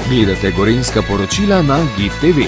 Gledate Gorenjska poročila na GIF TV.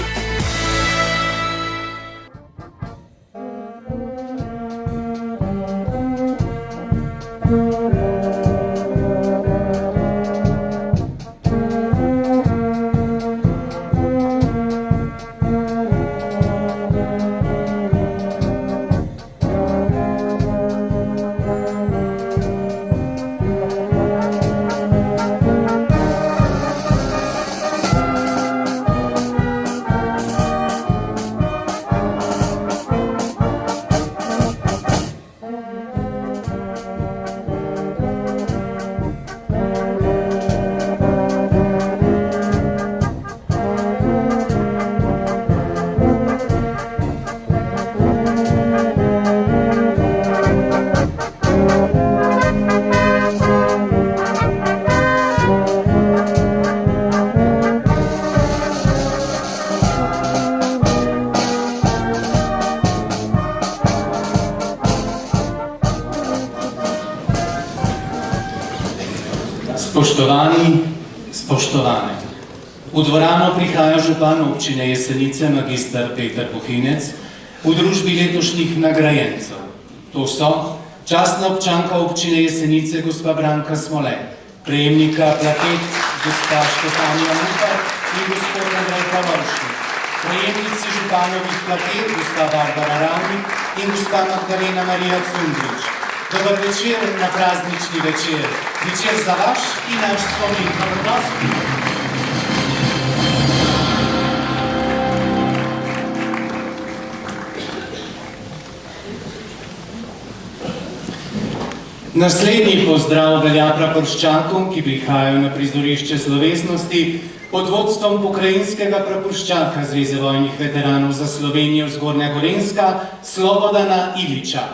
Spoštovani, spoštovane. V dvorano prihaja župan občine Jesenice, magister Peter Bohinec, v družbi letošnjih nagrajencev. To so častna občanka občine Jesenice, gospa Branka Smole, prejemnika plaket, gospa Štefanija Mupar in gospod Andrej Pavršnik, prejemnici županovih plaket, gospa Barbara Ravnik in gospa Magdalena Marija Cundrič. Dobar večer na praznični večer. Večer za vaš in naš spomin. Dobrodošli. Naslednji pozdrav velja praporščakom, ki prihajajo na prizorišče slovesnosti pod vodstvom pokrajinskega praporščaka Zveze vojnih veteranov za Slovenijo Zgornja Gorenjska, Slobodana Iliča.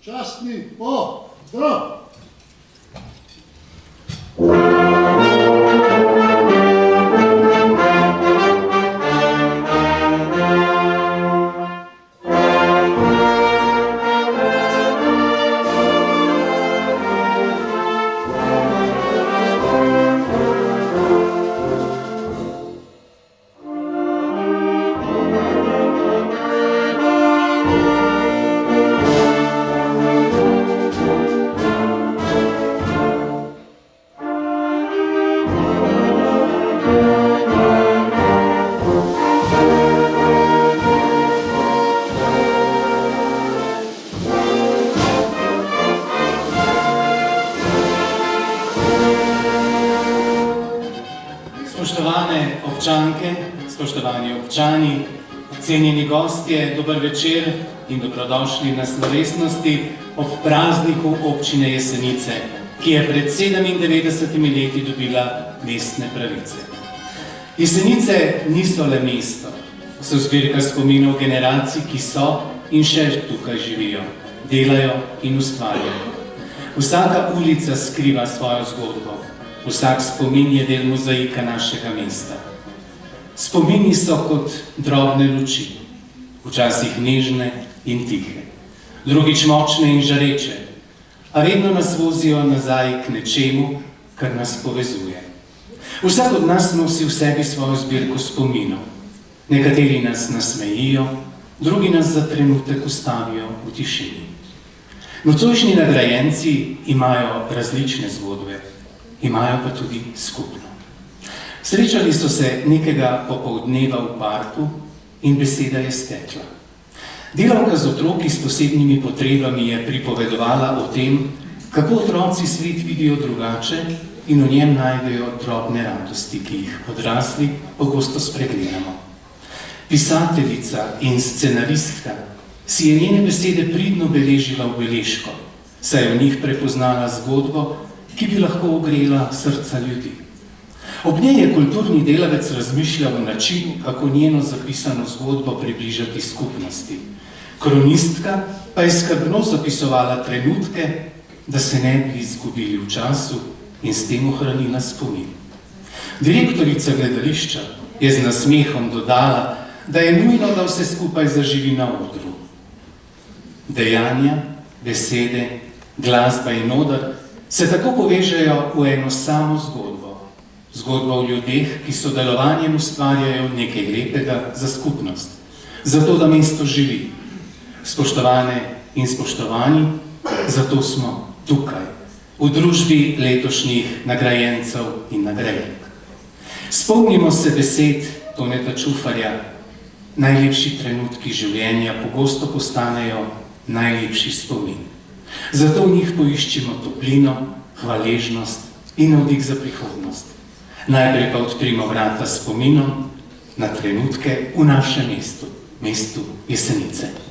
Častni pozdrav! Spoštovane občanke, spoštovani občani, cenjeni gostje, dober večer in dobrodošli na slovesnosti ob prazniku občine Jesenice, ki je pred 97 leti dobila mestne pravice. Jesenice niso le mesto, so zbirka spominov generacij, ki so in še tukaj živijo, delajo in ustvarjajo. Vsaka ulica skriva svojo zgodbo. Vsak spomin je del mozaika našega mesta. Spomini so kot drobne luči, včasih nežne in tihe, drugič močne in žareče, a vedno nas vozijo nazaj k nečemu, kar nas povezuje. Vsak od nas nosi v sebi svojo zbirko spominov. Nekateri nas nasmejijo, drugi nas za trenutek ustavijo v tišini. Nocojšnji nagrajenci imajo različne zgodbe, imajo pa tudi skupno. Srečali so se nekega popoldneva v parku in beseda je stekla. Delavka z otroki s posebnimi potrebami je pripovedovala o tem, kako otroci svet vidijo drugače in v njem najdejo drobne radosti, ki jih odrasli pogosto spregledamo. Pisateljica in scenaristka si je njene besede pridno beležila v beležko, saj je v njih prepoznala zgodbo, ki bi lahko ogrela srca ljudi. Ob njej je kulturni delavec razmišljal o načinu, kako njeno zapisano zgodbo približati skupnosti. Kronistka pa je skrbno zapisovala trenutke, da se ne bi izgubili v času in s tem ohranila spomin. Direktorica gledališča je z nasmehom dodala, da je nujno, da vse skupaj zaživi na odru. Dejanja, besede, glasba in oder se tako povežejo v eno samo zgodbo. Zgodbo o ljudeh, ki sodelovanjem ustvarjajo nekaj lepega za skupnost. Zato, da mesto živi. Spoštovane in spoštovani, zato smo tukaj, v družbi letošnjih nagrajencev in nagrajenk. Spomnimo se besed Toneta Čufarja, najlepši trenutki življenja pogosto postanejo najlepši spomin. Zato v njih poiščimo toplino, hvaležnost in navdih za prihodnost. Najprej pa odprimo vrata spominom na trenutke v našem mestu, mestu Jesenice.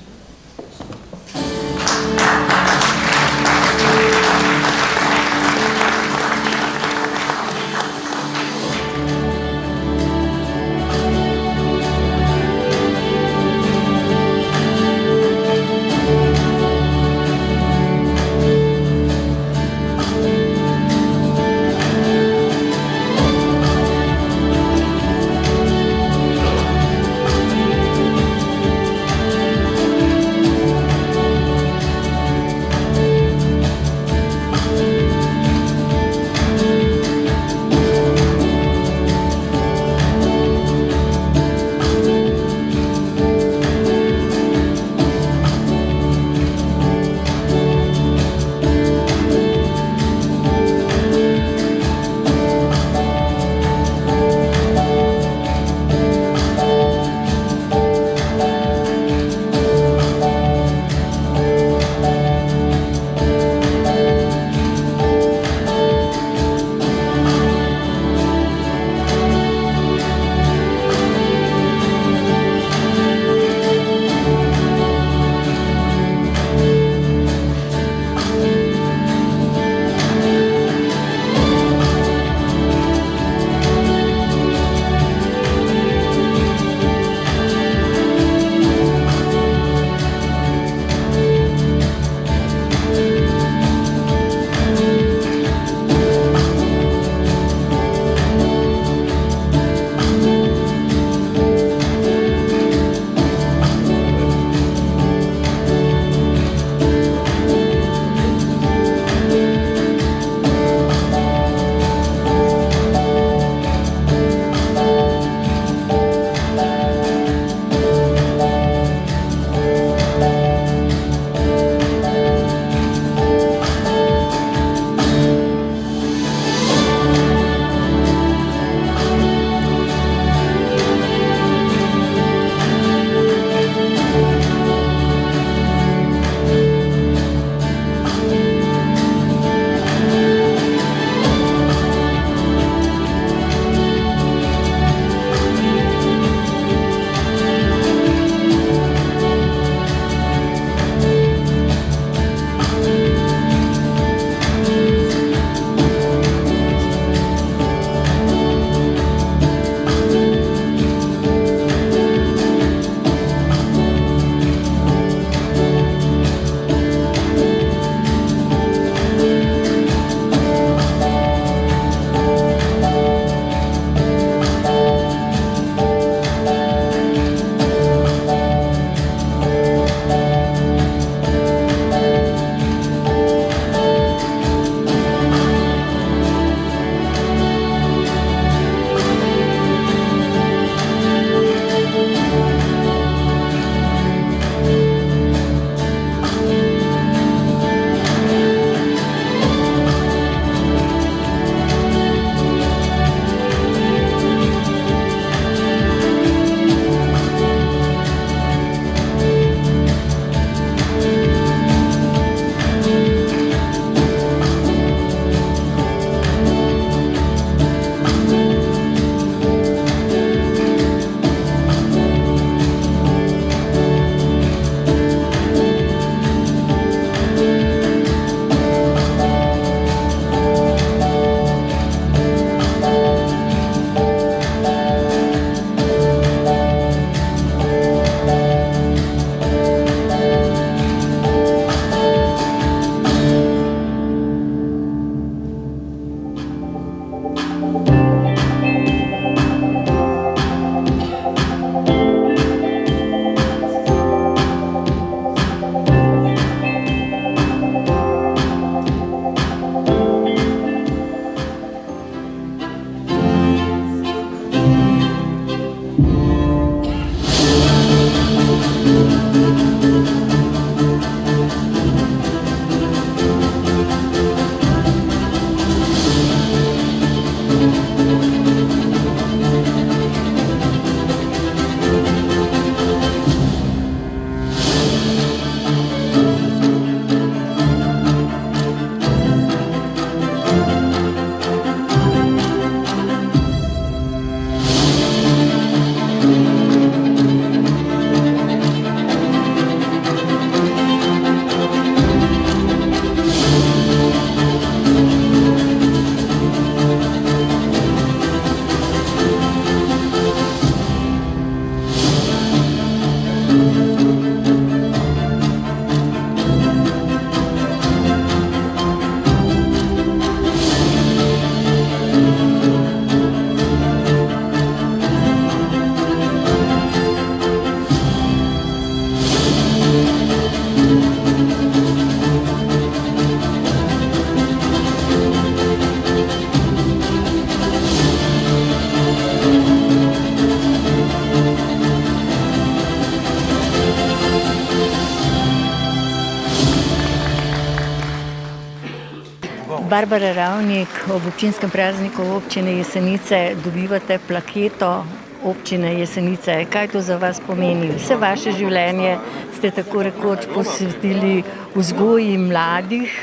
Barbara Ravnik, ob občinskem prazniku občine Jesenice dobivate plaketo občine Jesenice. Kaj to za vas pomeni? Vse vaše življenje ste tako rekoč posvetili vzgoji mladih,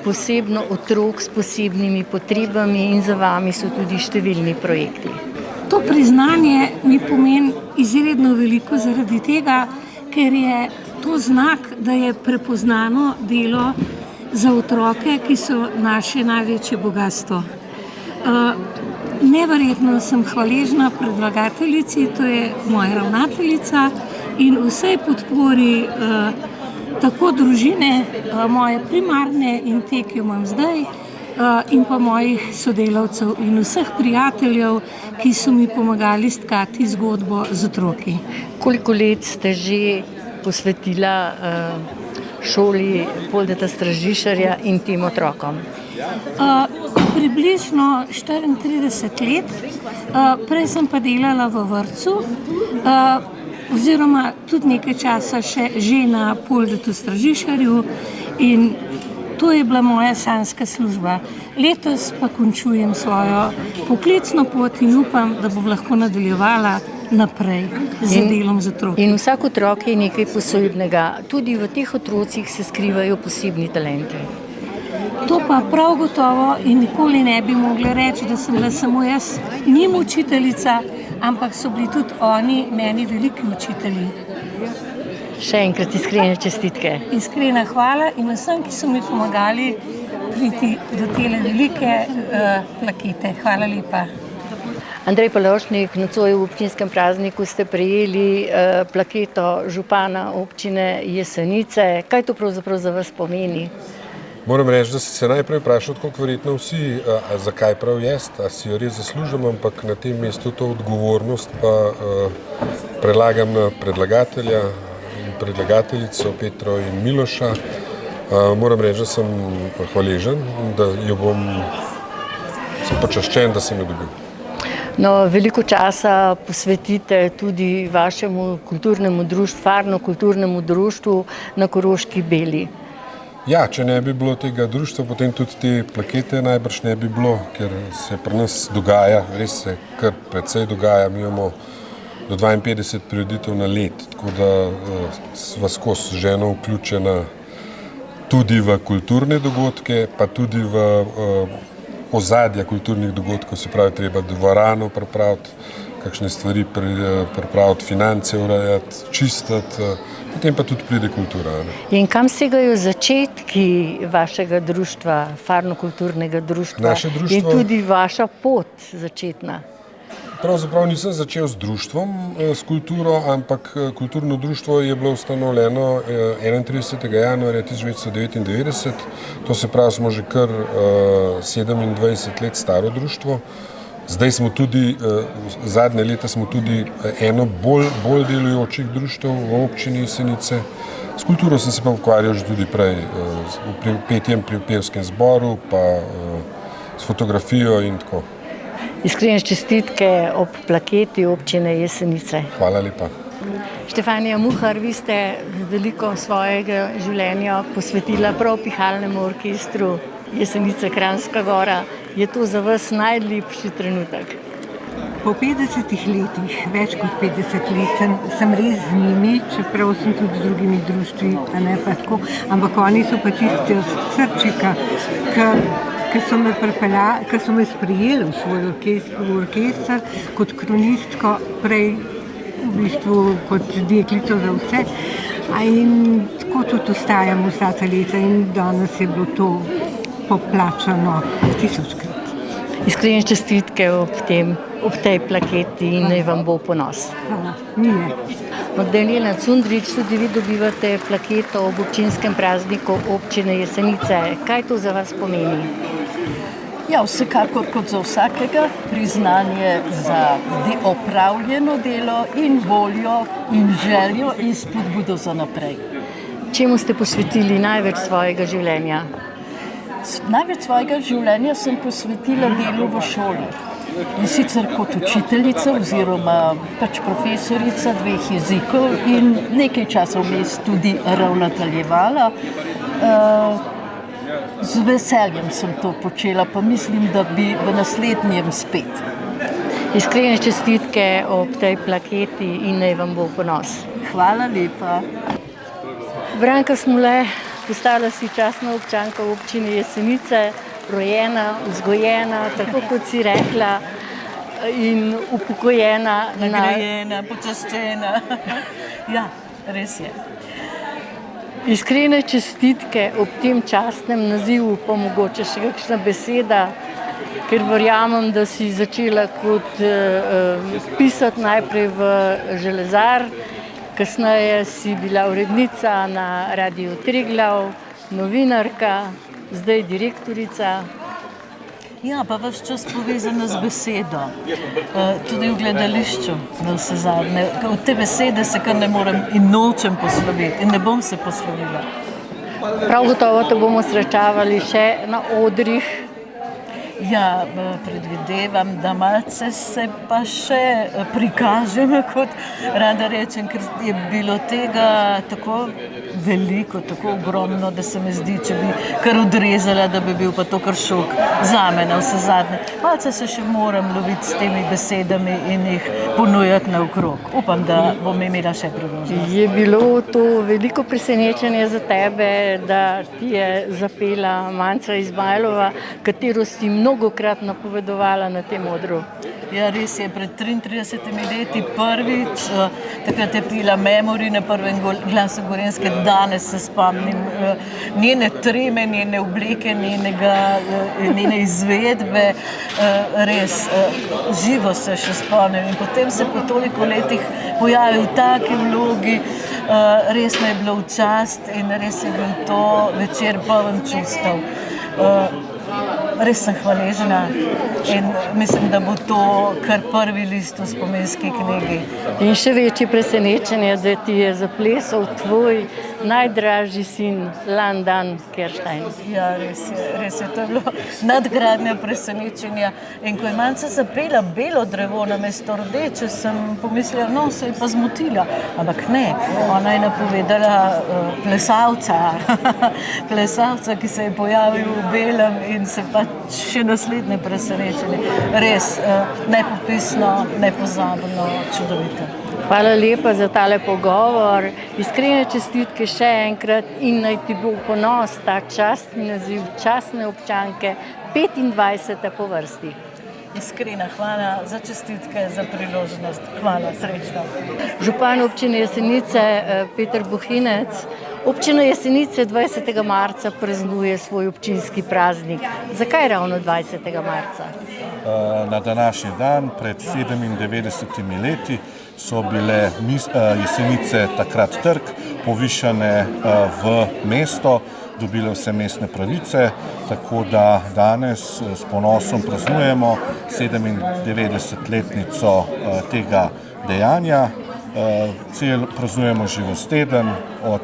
posebno otrok s posebnimi potrebami in za vami so tudi številni projekti. To priznanje mi pomeni izredno veliko zaradi tega, ker je to znak, da je prepoznano delo za otroke, ki so naše največje bogatstvo. Neverjetno sem hvaležna predlagateljici, to je moja ravnateljica in vsej podpori tako družine, moje primarne in te, ki jo imam zdaj, in pa mojih sodelavcev in vseh prijateljev, ki so mi pomagali stkati zgodbo z otroki. Koliko let ste že posvetila šoli Poldeta Stražišarja in tem otrokom? Približno 34 let, prej sem pa delala v vrtcu, oziroma tudi nekaj časa že na Poldetu Stražišarju in to je bila moja sanjska služba. Letos pa končujem svojo poklicno pot in upam, da bom lahko nadaljevala naprej z delom z otroki. In vsak otrok je nekaj posebnega. Tudi v teh otrocih se skrivajo posebni talenti. To pa prav gotovo in nikoli ne bi mogla reči, da sem bila samo jaz njim učiteljica, ampak so bili tudi oni meni veliki učitelji. Še enkrat iskrene čestitke. Iskrena hvala in vsem, ki so mi pomagali priti do tele velike plakete. Hvala lepa. Andrej Palošnik, nocoj v občinskem prazniku ste prejeli plaketo župana občine Jesenice. Kaj to pravzaprav za vas pomeni? Moram reči, da si se najprej vprašal, koliko verjetno vsi, zakaj prav jaz, a si jo res zaslužim, ampak na tem mestu to odgovornost pa prelagam na predlagatelja in predlagateljico Petro in Miloša. Moram reči, da sem hvaležen, da sem počaščen, da sem jo dobil. No, veliko časa posvetite tudi vašemu kulturnemu društvu, Farno-kulturnemu društvu na Koroški Beli. Ja, če ne bi bilo tega društva, potem tudi te plakete najbrž ne bi bilo, ker se pri nas dogaja, res se kar precej dogaja. Mi imamo do 52 prireditev na let, tako da sva skozi z ženo vključena tudi v kulturne dogodke, pa tudi v ozadja kulturnih dogodkov, se pravi, treba dvorano pripraviti, kakšne stvari pripraviti, finance urejati, čistiti, potem pa tudi pride kultura. In kam segajo začetki vašega društva, Farno-kulturnega društva? Naše društvo... In tudi vaša pot začetna? Pravzaprav nisem začel s društvom, s kulturo, ampak kulturno društvo je bilo ustanovljeno 31. januarja 1999. To se pravi, smo že kar 27 let staro društvo. Zdaj smo tudi, zadnje leta smo tudi eno bolj delujočih društev v občini Jesenice. S kulturo sem se pa ukvarjal že tudi prej, pri petjem pri pevskem zboru, pa s fotografijo in tako. Iskrene čestitke ob plaketi občine Jesenice. Hvala lepa. Štefanija Muhar, vi ste veliko svojega življenja posvetila prav pihalnemu orkestru Jesenice Kranjska Gora. Je to za vas najlepši trenutek? Po 50 letih, več kot 50 let, sem res z njimi, čeprav sem tudi z drugimi društvi, a ne pa tako, ampak oni so pa tisti od srčika, ki so me sprejeli v svoj orkester kot kronistko, prej v bistvu kot deklico za vse. In tako tudi ostajam vsa ta leta in danes je bilo to poplačano 1000-krat. Iskrene čestitke ob tej plaketi in naj vam bo ponos. Hvala, mi je. Magdalena Cundrič, tudi vi dobivate plaketo ob občinskem prazniku občine Jesenice. Kaj to za vas pomeni? Ja, vsekakor kot za vsakega, priznanje za opravljeno delo in voljo in željo in spodbudo za naprej. Čemu ste posvetili največ svojega življenja? Največ svojega življenja sem posvetila delu v šoli. In sicer kot učiteljica oziroma profesorica 2 jezikov in nekaj časa vmes tudi ravnateljevala. Z veseljem sem to počela, pa mislim, da bi v naslednjem spet. Iskrene čestitke ob tej plaketi in naj vam bo v ponos. Hvala lepa. Branka Smole, postala si častna občanka občine Jesenice, rojena, vzgojena, tako kot si rekla, in upokojena. Nagrajena, počaščena. Ja, res je. Iskrene čestitke ob tem častnem nazivu, pa mogoče še kakšna beseda, ker verjamem, da si začela kot pisati najprej v Železar, kasneje si bila urednica na Radiu Triglav, novinarka, zdaj direktorica. Ja, pa ves čas povezana z besedo, tudi v gledališču, na vse zadnje. Od te besede se kar ne morem in nočem posloviti in ne bom se poslovila. Prav gotovo te bomo srečavali še na odrih. Ja, predvidevam, da malce se pa še prikažem, kot rada rečem, ker je bilo tega tako veliko, tako ogromno, da se mi zdi, če bi kar odrezala, da bi bil pa to kar šok zame na vse zadnje. Malce se še moram loviti s temi besedami in jih ponujati naokrog. Upam, da bom imela še priložnost. Je bilo to veliko presenečenje za tebe, da ti je zapela Manca Izmajlova, katero si mnogokrat napovedovala na tem odru? Ja, res je, pred 33 leti prvič, takrat je pila Memory na prvem Glasu Gorenjske, danes se spomnim njene treme, njene obleke, njene izvedbe, res, živo se še spomnim in potem se po toliko letih pojavi v taki vlogi, res me je bilo v čast in res je bil to večer poln čustev. Res sem hvaležna in mislim, da bo to kar prvi list v spominski knjigi. In še večje presenečenje, da ti je zaplesal tvoj najdražji sin Landan Kerstein. Ja, res je, to je bilo nadgradnja presenečenja. In ko je Manca zapela Belo drevo namesto rdeče, sem pomislila, no, se je pa zmotila. Ampak ne, ona je napovedala plesalca, ki se je pojavil v belem in se pa še naslednje presenečenje. Res, nepopisno, nepozabno, čudovito. Hvala lepa za tale pogovor. Iskrene čestitke še enkrat in naj ti bo v ponos ta častni naziv častne občanke 25. po vrsti. Iskrena hvala za čestitke, za priložnost. Hvala, srečno. Župan občine Jesenice Peter Bohinec. Občina Jesenice 20. marca praznuje svoj občinski praznik. Zakaj ravno 20. marca? Na današnji dan, pred 97 leti, so bile Jesenice takrat trg, povišane v mesto, dobile vse mestne pravice, tako da danes s ponosom praznujemo 97-letnico tega dejanja. Praznujemo živosteden, od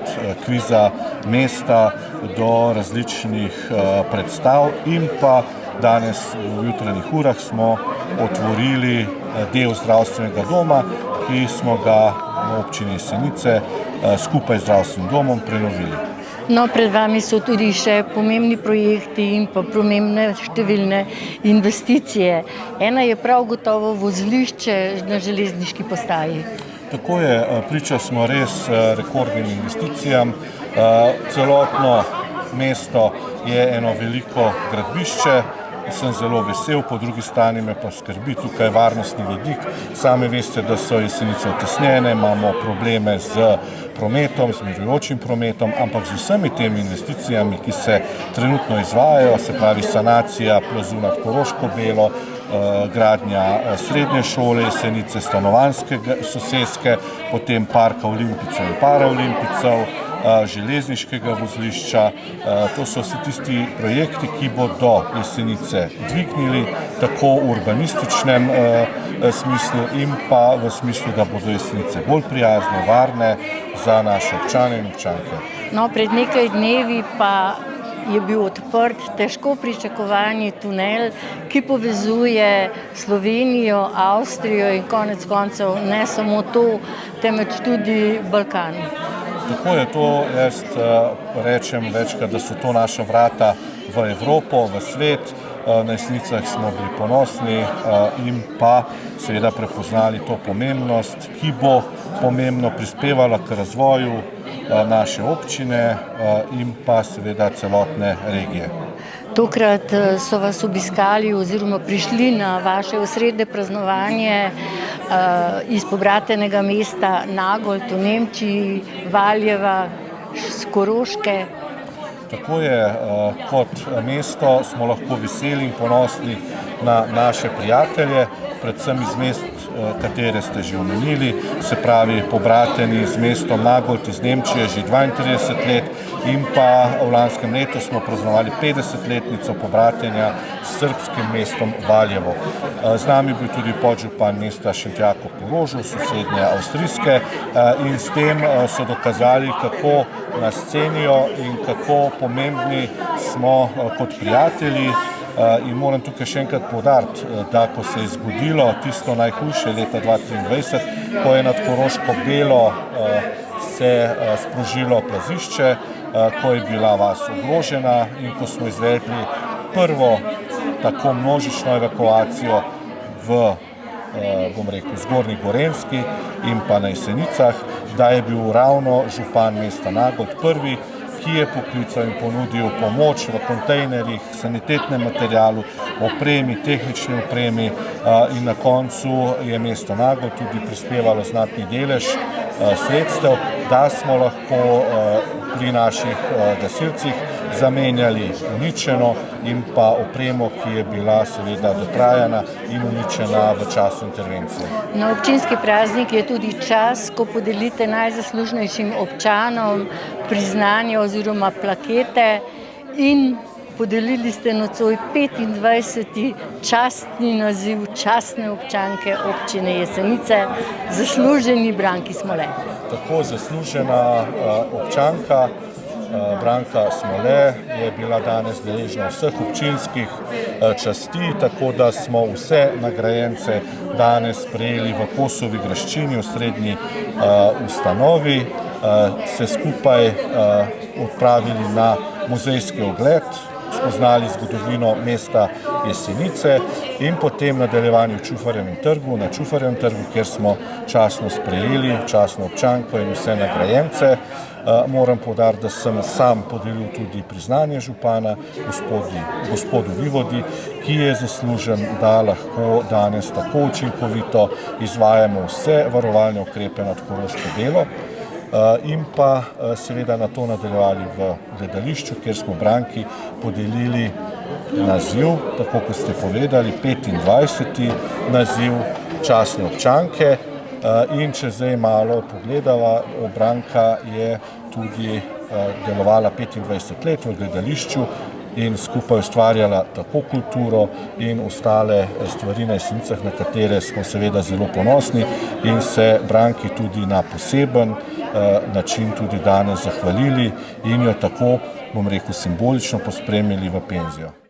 kviza mesta do različnih predstav in pa danes v jutranjih urah smo otvorili del zdravstvenega doma, ki smo ga v občini Jesenice skupaj z zdravstvenim domom prenovili. No, pred vami so tudi še pomembni projekti in pa pomembne številne investicije. Ena je prav gotovo vozlišče na železniški postaji. Tako je, priča smo res rekordnim investicijam. Celotno mesto je eno veliko gradbišče. Sem zelo vesel, po drugi strani me pa skrbi tukaj varnostni vidik. Sami veste, da so Jesenice utesnjene, imamo probleme z prometom, z mirujočim prometom, ampak z vsemi temi investicijami, ki se trenutno izvajajo, se pravi sanacija plazu nad Koroško Belo, gradnja srednje šole Jesenice, stanovanjske soseske, potem parka olimpijcev in paraolimpijcev, železniškega vozlišča. To so vsi tisti projekti, ki bodo Jesenice dvignili tako v urbanističnem smislu in pa v smislu, da bodo Jesenice bolj prijazne, varne za naše občane in občanke. No, pred nekaj dnevi pa je bil odprt težko pričakovani tunel, ki povezuje Slovenijo, Avstrijo in konec koncev ne samo to, temveč tudi Balkan. Tako je to, jaz rečem večkrat, da so to naša vrata v Evropo, v svet. Na Jesenicah smo bili ponosni in pa seveda prepoznali to pomembnost, ki bo pomembno prispevala k razvoju naše občine in pa seveda celotne regije. Tokrat so vas obiskali oziroma prišli na vaše osrednje praznovanje iz pobratenega mesta Nagold v Nemčiji, Valjeva, s Koroške. Tako je, kot mesto smo lahko veseli in ponosni na naše prijatelje, predvsem iz mest, katere ste že omenili, se pravi pobrateni z mestom Nagold iz Nemčije že 32 let in pa v lanskem letu smo praznovali 50-letnico pobratenja s srbskim mestom Valjevo. Z nami bil tudi podžupan mesta Šentjakov pri Rožu, sosednje avstrijske, in s tem so dokazali, kako nas cenijo in kako pomembni smo kot prijatelji. In moram tukaj še enkrat poudariti, da ko se je zgodilo tisto najhujše leta 2023, ko je nad Koroško Belo se sprožilo plazišče, ko je bila vas ogrožena in ko smo izvedli prvo tako množično evakuacijo v, bom rekel, Zgornji Gorenjski in pa na Jesenicah, da je bil ravno župan mesta Nagold prvi, ki je poklical in ponudil pomoč v kontejnerjih, sanitetnem materialu, opremi, tehnični opremi in na koncu je mesto Nagold tudi prispevalo znatni delež sredstev, da smo lahko pri naših gasilcih zamenjali uničeno in pa opremo, ki je bila seveda dotrajana in uničena v času intervencije. Na občinski praznik je tudi čas, ko podelite najzaslužnejšim občanom priznanje oziroma plakete in podelili ste nocoj 25. častni naziv častne občanke občine Jesenice, zasluženi Branki Smole. Tako zaslužena občanka Branka Smole je bila danes deležna vseh občinskih časti, tako da smo vse nagrajence danes prejeli v Kosovi graščini, v srednji ustanovi, se skupaj odpravili na muzejski ogled, spoznali zgodovino mesta Jesenice in potem nadaljevali v Čufarjevem trgu, na Čufarjevem trgu, kjer smo častno sprejeli častno občanko in vse nagrajence. Moram poudariti, da sem sam podelil tudi priznanje župana, gospodu Vivodi, ki je zaslužen, da lahko danes tako učinkovito izvajamo vse varovalne ukrepe nad Koroško Belo in pa seveda na to nadaljevali v gledališču, kjer smo Branki podelili naziv, tako kot ste povedali, 25. naziv častne občanke. In če zdaj malo pogledava, Branka je tudi delovala 25 let v gledališču in skupaj ustvarjala tako kulturo in ostale stvari na Jesenicah, na katere smo seveda zelo ponosni in se Branki tudi na poseben način tudi danes zahvalili in jo tako, bom rekel, simbolično pospremili v penzijo.